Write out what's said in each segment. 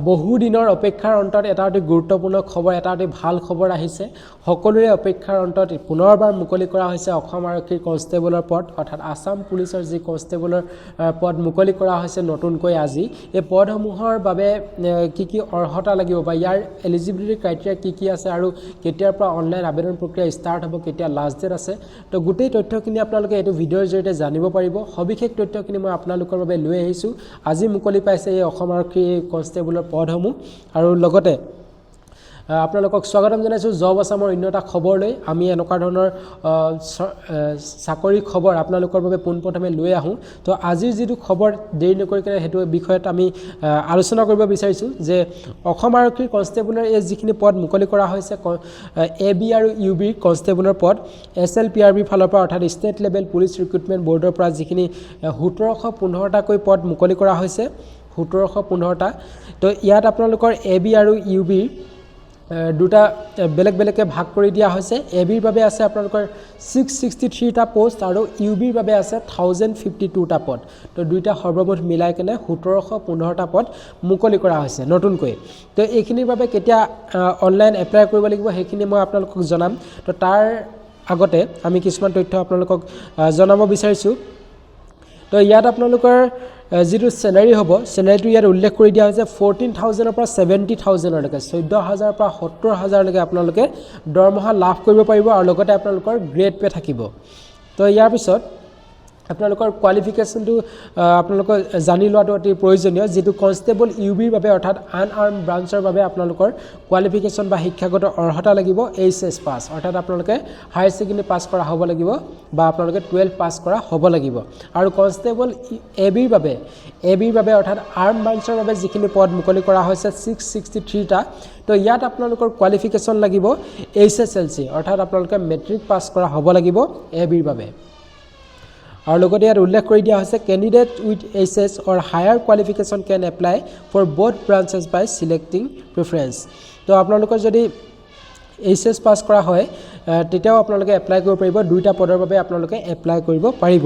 বহু দিনৰ অপেক্ষাৰ অন্তত এটা অতি গুৰুত্বপূৰ্ণ খবৰ এটা অতি ভাল খবৰ আহিছে সকলোৰে অপেক্ষাৰ অন্তত পুনৰবাৰ মুকলি কৰা হৈছে অসম আৰক্ষীৰ কনষ্টেবলৰ পদ অৰ্থাৎ আসাম পুলিচৰ যি কনষ্টেবলৰ পদ মুকলি কৰা হৈছে নতুনকৈ আজি এই পদসমূহৰ বাবে কি কি অৰ্হতা লাগিব বা ইয়াৰ এলিজিবিলিটি ক্ৰাইটেৰিয়া কি আছে আৰু কেতিয়াৰ পৰা অনলাইন আবেদন প্ৰক্ৰিয়া ষ্টাৰ্ট হ'ব কেতিয়া লাষ্ট ডেট আছে তো গোটেই তথ্যখিনি আপোনালোকে এইটো ভিডিঅ'ৰ জৰিয়তে জানিব পাৰিব সবিশেষ তথ্যখিনি মই আপোনালোকৰ বাবে লৈ আহিছোঁ আজি মুকলি পাইছে এই অসম আৰক্ষী কনষ্টেবলৰ পদসমূহ আৰু লগতে আপোনালোকক স্বাগতম জনাইছো জব আসামৰ অন্য এটা খবৰ লৈ আমি এনেকুৱা ধৰণৰ চাকৰি খবৰ আপোনালোকৰ বাবে পোনপ্ৰথমে লৈ আহোঁ তো আজিৰ যিটো খবৰ দেৰি নকৰি কিনে সেইটো বিষয়ত আমি আলোচনা কৰিব বিচাৰিছোঁ যে অসম আৰক্ষীৰ কনষ্টেবলৰ এই যিখিনি পদ মুকলি কৰা হৈছে AB আৰু UB কনষ্টেবলৰ পদ SLPRB ফালৰ পৰা অৰ্থাৎ ষ্টেট লেভেল পুলিচ ৰিক্ৰুটমেণ্ট বৰ্ডৰ পৰা যিখিনি 1715টাকৈ পদ মুকলি কৰা হৈছে 1715টা তো ইয়াত আপোনালোকৰ AB আৰু UB দুটা বেলেগ বেলেগকৈ ভাগ কৰি দিয়া হৈছে ABৰ বাবে আছে আপোনালোকৰ 663টা পোষ্ট আৰু UBৰ বাবে আছে 1052টা পদ তো দুইটা সৰ্বমুঠ মিলাই কেনে 1715টা পদ মুকলি কৰা হৈছে নতুনকৈ তো এইখিনিৰ বাবে কেতিয়া অনলাইন এপ্লাই কৰিব লাগিব সেইখিনি মই আপোনালোকক জনাম তো তাৰ আগতে আমি কিছুমান তথ্য আপোনালোকক জনাব বিচাৰিছোঁ তো ইয়াত আপোনালোকৰ যিটো স্যালাৰি হ'ব স্যালাৰিটো ইয়াত উল্লেখ কৰি দিয়া হৈছে 14000 ৰ পৰা 70000 লৈকে 14000 পৰা 70000 লৈকে আপোনালোকে দৰমহা লাভ কৰিব পাৰিব আৰু লগতে আপোনালোকৰ গ্ৰেড পে থাকিব তো ইয়াৰ পিছত আপোনালোকৰ কোৱালিফিকেশনটো আপোনালোকৰ জানি লোৱাটো অতি প্ৰয়োজনীয় যেটো কনষ্টেবল UBৰ বাবে অৰ্থাৎ আনআৰ্ম ব্ৰাঞ্চৰ বাবে আপোনালোকৰ কোৱালিফিকেশন বা শিক্ষাগত অৰ্হতা লাগিব HS পাস অৰ্থাৎ আপোনালোকে হায়াৰ সেকেন্ডাৰী পাস কৰা হ'ব লাগিব বা আপোনালোকে 12 পাস কৰা হ'ব লাগিব আৰু কনষ্টেবল ABৰ বাবে অৰ্থাৎ আৰ্ম ব্ৰাঞ্চৰ বাবে যিখিনি পদ মুকলি কৰা হৈছে 663টা তো ইয়াত আপোনালোকৰ কোৱালিফিকেশন লাগিব HSLC অৰ্থাৎ আপোনালোকে মেট্ৰিক পাস কৰা হ'ব লাগিব ABৰ বাবে আৰু লগতে ইয়াত উল্লেখ কৰি দিয়া হৈছে candidate with HS or higher qualification can apply for both branches by selecting preference তো আপোনালোকৰ যদি HS পাস কৰা হয় তেতিয়াও আপোনালোকে এপ্লাই কৰিব পাৰিব দুইটা পদৰ বাবে আপোনালোকে এপ্লাই কৰিব পাৰিব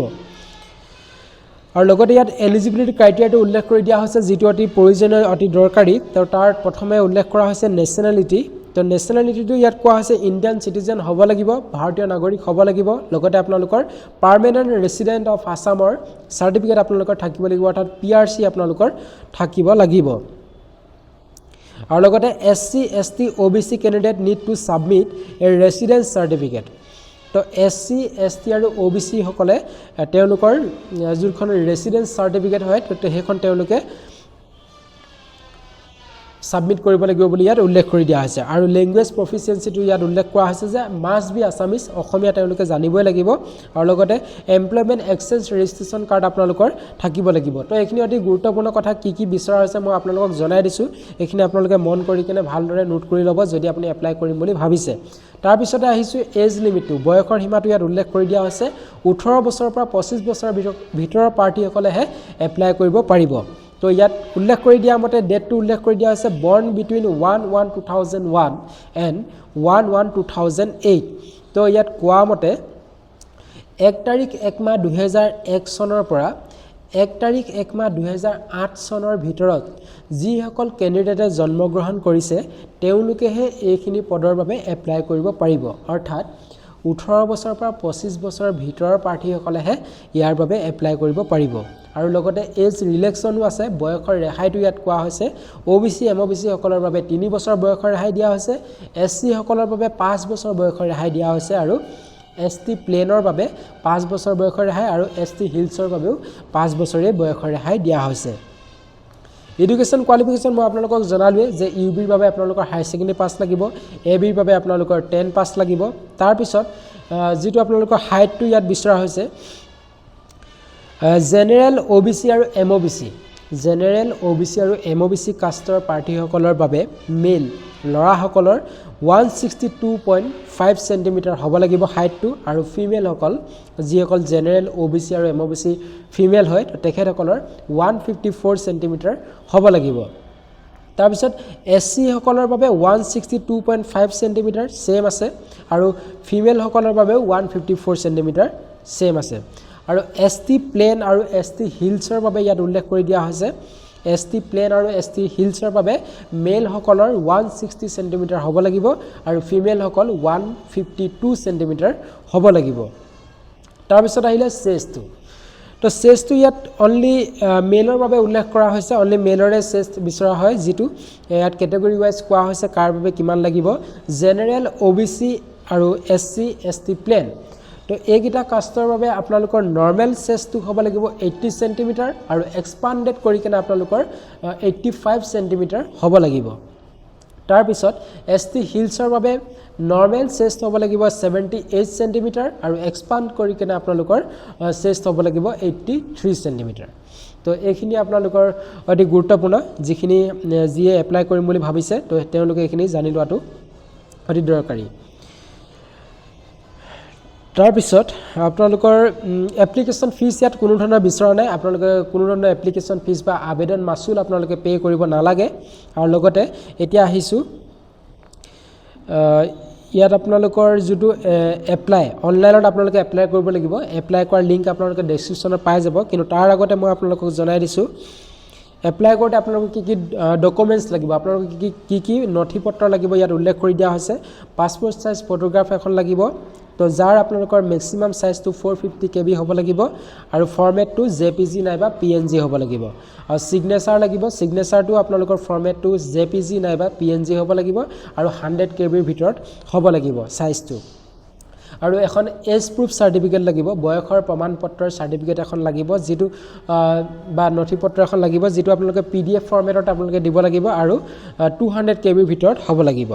আৰু লগতে ইয়াত এলিজিবিলিটি ক্ৰাইটেৰিয়াটো উল্লেখ কৰি দিয়া হৈছে যেটো অতি প্ৰয়োজনীয় অতি দৰকাৰী তো তাৰ প্ৰথমে উল্লেখ কৰা হৈছে নেশ্যনেলিটি তো নেশ্যনেলিটিটো ইয়াত কোৱা হৈছে ইণ্ডিয়ান সিটিজেন হ'ব লাগিব ভাৰতীয় নাগৰিক হ'ব লাগিব লগতে আপোনালোকৰ পাৰ্মানেন্ট ৰেসিডেন্ট অফ আসামৰ সাৰ্টিফিকেট আপোনালোকৰ থাকিব লাগিব অৰ্থাৎ PRC আপোনালোকৰ থাকিব লাগিব আৰু লগতে SC ST OBC candidate need to submit a residence certificate তো SC ST আৰু OBC সকলে তেওঁলোকৰ যোনখন ৰেসিডেন্স সাৰ্টিফিকেট হয় তো সেইখন তেওঁলোকে সাবমিট কৰিব লাগিব বুলি ইয়াত উল্লেখ কৰি দিয়া হৈছে আৰু ল্যাঙ্গুৱেজ প্ৰফিচিয়েন্সিটো ইয়াত উল্লেখ কৰা হৈছে যে মাষ্ট বি আসামিজ অসমীয়া তেওঁলোকে জানিবই লাগিব আৰু লগতে এমপ্লয়মেন্ট এক্সচেঞ্জ ৰেজিষ্ট্ৰেচন কাৰ্ড আপোনালোকৰ থাকিব লাগিব তো এইখিনি অতি গুৰুত্বপূৰ্ণ কথা কি বিচৰা হৈছে মই আপোনালোকক জনাই দিছো এইখিনি আপোনালোকে মন কৰি কিনে ভালদৰে নোট কৰি ল'ব যদি আপুনি এপ্লাই কৰিম বুলি ভাবিছে তাৰ পিছতে আহিছো এজ লিমিটটো বয়সৰ সীমাটো ইয়াত উল্লেখ কৰি দিয়া হৈছে 18 বছৰৰ পৰা 25 বছৰৰ ভিতৰৰ পাৰ্টিসকলেহে এপ্লাই কৰিব পাৰিব তো ইয়াত উল্লেখ কৰি দিয়া মতে ডেটটো উল্লেখ কৰি দিয়া হৈছে বৰ্ন বিটুইন 1/1/2001 এণ্ড 1/1/2008 তো ইয়াত কোৱা মতে 1 তাৰিখ 1 মাহ 2001 চনৰ পৰা 1 তাৰিখ 1 মাহ 2008 চনৰ ভিতৰত যিসকল ক্যান্ডিডেটে জন্মগ্ৰহণ কৰিছে তেওঁলোকেহে এইখিনি পদৰ বাবে এপ্লাই কৰিব পাৰিব অৰ্থাৎ 18 বছৰৰ পৰা 25 বছৰৰ ভিতৰৰ প্ৰাৰ্থীসকলেহে ইয়াৰ বাবে এপ্লাই কৰিব পাৰিব আৰু লগতে এজ ৰিলেক্সনো আছে বয়সৰ ৰেহাইটো ইয়াত কোৱা হৈছে OBC MOBC সকলৰ বাবে 3 বছৰ বয়সৰ ৰেহাই দিয়া হৈছে SC সকলৰ বাবে 5 বছৰ বয়সৰ ৰেহাই দিয়া হৈছে আৰু ST প্লেনৰ বাবে 5 বছৰ বয়সৰ ৰেহাই আৰু ST হিলছৰ বাবেও 5 বছৰীয়া বয়সৰ ৰেহাই দিয়া হৈছে এডুকেশন কোৱালিফিকেশন মই আপোনালোকক জনালোৱে যে UBৰ বাবে আপোনালোকৰ হায়াৰ সেকেন্ডাৰী পাস লাগিব ABৰ বাবে আপোনালোকৰ 10 পাস লাগিব তাৰ পিছত যেটো আপোনালোকৰ হাইটটো ইয়াত বিচৰা হৈছে জেনাৰেল OBC আৰু MOBC জেনাৰেল OBC আৰু MOBC কাষ্টৰ প্ৰাৰ্থীসকলৰ বাবে মেল লৰাসকলৰ 162.5 সেন্টিমিটাৰ হ'ব লাগিব হাইটটো আৰু ফিমেল সকল যিসকল জেনাৰেল OBC আৰু MOBC ফিমেল হয় তেখেতসকলৰ 154 সেন্টিমিটাৰ হ'ব লাগিব তাৰ পিছত SC সকলৰ বাবে 162.5 সেন্টিমিটাৰ সেম আছে আৰু ফিমেল সকলৰ বাবে 154 সেন্টিমিটাৰ সেম আছে আৰু ST প্লেন আৰু ST হিলছৰ বাবে ইয়াত উল্লেখ কৰি দিয়া হৈছে ST প্লেন আৰু ST হিলছৰ বাবে মেলসকলৰ 160 সেন্টিমিটাৰ হ'ব লাগিব আৰু ফিমেলসকল 152 সেন্টিমিটাৰ হ'ব লাগিব তাৰ পিছত আহিলে চেষ্টটো তো চেষ্টটো ইয়াত অনলি মেলৰ বাবে উল্লেখ কৰা হৈছে অনলি মেলৰে চেষ্ট বিচৰা হয় যেটো ইয়াত ক্যাটাগৰি ওয়াইজ কোৱা হৈছে কাৰ বাবে কিমান লাগিব জেনাৰেল OBC আৰু SC ST প্লেন তো এইগিটা কাষ্টৰ বাবে আপোনালোকৰ নৰ্মেল চেষ্টটো হ'ব লাগিব 80 সেন্টিমিটাৰ আৰু এক্সপান্ডেড কৰি কেনে আপোনালোকৰ 85 সেন্টিমিটাৰ হ'ব লাগিব তাৰ পিছত ST হিলছৰ বাবে নৰ্মেল চেষ্ট হ'ব লাগিব 78 সেন্টিমিটাৰ আৰু এক্সপান্ড কৰি কেনে আপোনালোকৰ চেষ্ট হ'ব লাগিব 83 সেন্টিমিটাৰ তো এইখিনি আপোনালোকৰ অতি গুৰুত্বপূৰ্ণ যিখিনি জিয়ে এপ্লাই কৰিম বুলি ভাবিছে তো তেওঁলোকে এইখিনি জানি লোৱাটো অতি দৰকাৰী তাৰ পিছত আপোনালোকৰ এপ্লিকেশন ফিজ ইয়াত কোনো ধৰণৰ বিচৰা নাই আপোনালোকে কোনো ধৰণৰ এপ্লিকেশন ফিজ বা আবেদন মাসুল আপোনালোকে পে কৰিব নালাগে আৰু লগতে এতিয়া আহিছো ইয়াত আপোনালোকৰ যেটো এপ্লাই অনলাইনত আপোনালোকে এপ্লাই কৰিব লাগিব এপ্লাই কৰাৰ লিংক আপোনালোকে ডেসক্ৰিপচনত পাই যাব কিন্তু তাৰ আগতে মই আপোনালোকক জনাই দিছো এপ্লাই কৰোতে আপোনালোকক কি ডকুমেন্টস লাগিব আপোনালোকক কি নথিপত্ৰ লাগিব ইয়াত উল্লেখ কৰি দিয়া হৈছে পাসপোৰ্ট সাইজ ফটোগ্ৰাফ এখন লাগিব তো যাৰ আপোনালোকৰ ম্যাক্সিমাম সাইজটো 450 KB হ'ব লাগিব আৰু ফৰমেটটো JPG নাইবা PNG হ'ব লাগিব আৰু সিগনেচাৰ লাগিব সিগনেচাৰটো আপোনালোকৰ ফৰমেটটো JPG নাইবা PNG হ'ব লাগিব আৰু 100 KB ৰ ভিতৰত হ'ব লাগিব সাইজটো আৰু এখন এজ প্ৰুফ সাৰ্টিফিকেট লাগিব বয়সৰ প্ৰমাণপত্ৰৰ সাৰ্টিফিকেট এখন লাগিব যেটো বা নথিপত্ৰ এখন লাগিব যেটো আপোনালোকে PDF ফৰমেটত আপোনালোকে দিব লাগিব আৰু 200 KB ৰ ভিতৰত হ'ব লাগিব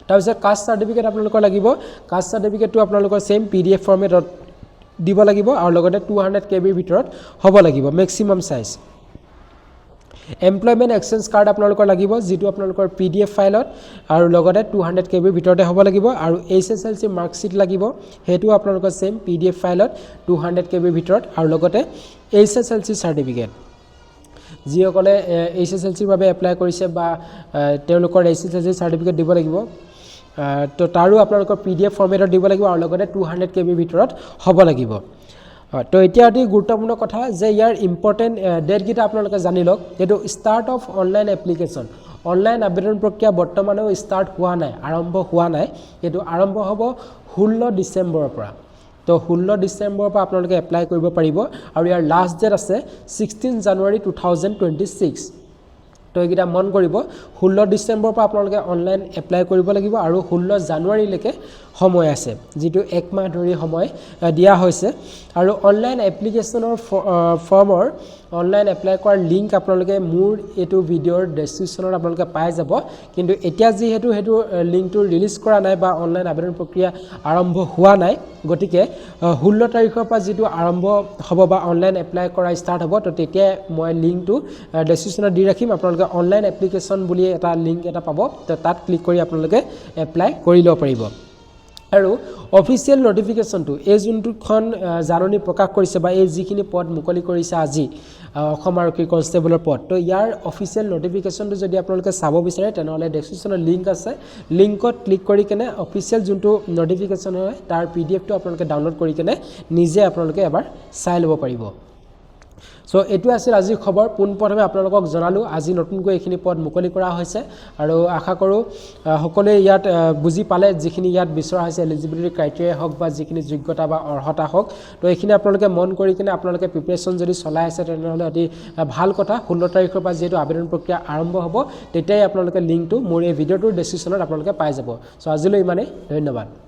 তাৰপিছত কাষ্ট সাৰ্টিফিকেট আপোনালোকৰ লাগিব কাষ্ট সাৰ্টিফিকেটটো আপোনালোকৰ সেম PDF ফৰমেটত দিব লাগিব আৰু লগতে 200 KB ৰ ভিতৰত হ'ব লাগিব maximum size employment exchange card আপোনালোকৰ লাগিব যেটো আপোনালোকৰ PDF ফাইলত আৰু লগতে 200 KB ৰ ভিতৰতে হ'ব লাগিব আৰু HSLC মাৰ্কশিট লাগিব হেতু আপোনালোকৰ সেম PDF ফাইলত 200 KB ৰ ভিতৰত আৰু লগতে HSLC সাৰ্টিফিকেট যিসকলে HSLC ৰ বাবে এপ্লাই কৰিছে বা তেওঁলোকৰ HSLC সাৰ্টিফিকেট দিব লাগিব তো তাৰো আপোনালোকৰ PDF ফৰমেটত দিব লাগিব আৰু লগতে 200 KB ৰ ভিতৰত হ'ব লাগিব তো এতিয়া অতি গুৰুত্বপূৰ্ণ কথা যে ইয়াৰ ইম্পৰ্টেন্ট ডেট গিটা আপোনালোকে জানি লওক এটো start of online application online আবেদন প্ৰক্ৰিয়া বৰ্তমানেও স্টাৰ্ট হোৱা নাই আৰম্ভ হোৱা নাই এটো আৰম্ভ হ'ব 16 ডিসেম্বৰৰ পৰা তো 16 ডিসেম্বৰৰ পৰা আপোনালোকে এপ্লাই কৰিব পাৰিব আৰু ইয়াৰ লাষ্ট ডেট আছে 16 জানুৱাৰী 2026 তো এগিটা মন কৰিব 16 ডিসেম্বৰৰ পৰা আপোনালোকে অনলাইন এপ্লাই কৰিব লাগিব আৰু 16 জানুৱাৰীলৈকে সময় আছে যেটো এক মাহ ধৰি সময় দিয়া হৈছে আৰু অনলাইন এপ্লিকেশনৰ ফৰ্মৰ অনলাইন এপ্লাই কৰাৰ লিংক আপোনালোকে মোৰ এটো ভিডিওৰ ডেসক্ৰিপচনত আপোনালোকে পাই যাব কিন্তু এতিয়া যেহেতু হেতু লিংকটো ৰিলিজ কৰা নাই বা অনলাইন আবেদন প্ৰক্ৰিয়া আৰম্ভ হোৱা নাই গতিকে 16 তাৰিখৰ পৰা যেটো আৰম্ভ হ'ব বা অনলাইন এপ্লাই কৰা ষ্টাৰ্ট হ'ব তো তেতিয়া মই লিংকটো ডেসক্ৰিপচনত দি ৰাখিম আপোনালোকে অনলাইন এপ্লিকেশন বুলি এটা লিংক এটা পাব তো তাত ক্লিক কৰি আপোনালোকে এপ্লাই কৰি লব পাৰিব আৰু অফিচিয়েল নোটিফিকেশনটো এই যোনটোখন জাননী প্ৰকাশ কৰিছে বা এই যিখিনি পদ মুকলি কৰিছে আজি অসম আৰক্ষী কনষ্টেবলৰ পদ তো ইয়াৰ অফিচিয়েল নোটিফিকেশনটো যদি আপোনালোকে চাব বিচাৰে তেনেহলে ডেসক্ৰিপচনত লিংক আছে লিংকত ক্লিক কৰি কেনে অফিচিয়েল যোনটো নোটিফিকেশন হয় তাৰ PDFটো আপোনালোকে ডাউনলোড কৰি কেনে নিজে আপোনালোকে এবাৰ চাই ল'ব পাৰিব সো এটো আছিল আজিৰ খবৰ পুনপ্ৰথমে আপোনালোকক জনালো আজি নতুনকৈ এখিনি পদ মুকলি কৰা হৈছে আৰু আশা কৰো সকলোৱে ইয়াত বুজি পালে যিখিনি ইয়াত বিচৰা হৈছে এলিজিবিলিটি ক্ৰাইটেৰিয়া হক বা যিখিনি যোগ্যতা বা অৰ্হতা হক তো এখিনি আপোনালোকে মন কৰি কিনে আপোনালোকে প্ৰিপাৰেচন যদি চলাই আছে তেনেহলে অতি ভাল কথা 16 তাৰিখৰ পৰা যেটো আবেদন প্ৰক্ৰিয়া আৰম্ভ হ'ব তেতিয়াই আপোনালোকে লিংকটো মোৰ এই ভিডিওটোৰ ডেসক্ৰিপচনত আপোনালোকে পাই যাব সো আজিলৈ ইমানে ধন্যবাদ